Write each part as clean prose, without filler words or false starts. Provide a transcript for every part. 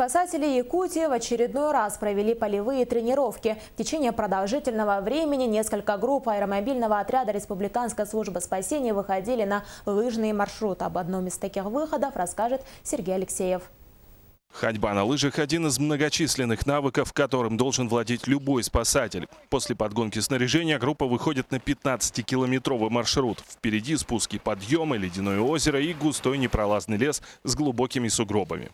Спасатели Якутии в очередной раз провели полевые тренировки. В течение продолжительного времени несколько групп аэромобильного отряда Республиканской службы спасения выходили на лыжные маршруты. Об одном из таких выходов расскажет Сергей Алексеев. Ходьба на лыжах – один из многочисленных навыков, которым должен владеть любой спасатель. После подгонки снаряжения группа выходит на 15-километровый маршрут. Впереди спуски, подъемы, ледяное озеро и густой непролазный лес с глубокими сугробами.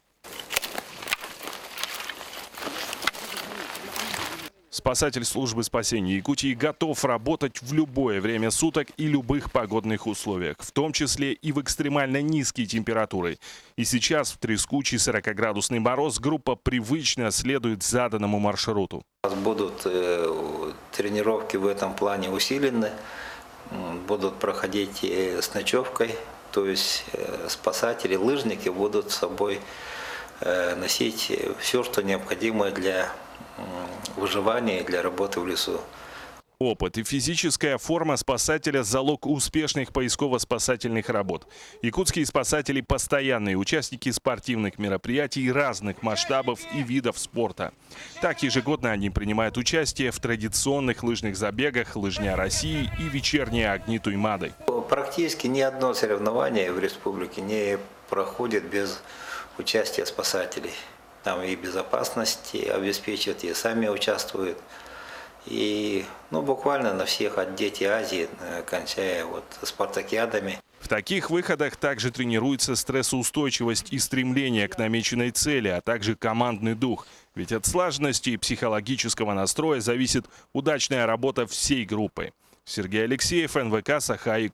Спасатель службы спасения Якутии готов работать в любое время суток и любых погодных условиях, в том числе и в экстремально низкие температуры. И сейчас в трескучий 40-градусный мороз группа привычно следует заданному маршруту. У нас будут тренировки в этом плане усилены, будут проходить с ночевкой, то есть спасатели, лыжники будут с собой носить все, что необходимо для выживания и для работы в лесу. Опыт и физическая форма спасателя – залог успешных поисково-спасательных работ. Якутские спасатели – постоянные участники спортивных мероприятий разных масштабов и видов спорта. Так, ежегодно они принимают участие в традиционных лыжных забегах «Лыжня России» и «Вечерние огни Туймады». Практически ни одно соревнование в республике не проходит без участия спасателей. Там и безопасность обеспечивают, и сами участвуют. И буквально на всех, от Дети Азии, кончая спартакиадами. В таких выходах также тренируется стрессоустойчивость и стремление к намеченной цели, а также командный дух. Ведь от слаженности и психологического настроя зависит удачная работа всей группы. Сергей Алексеев, НВК «Саха-Якутск».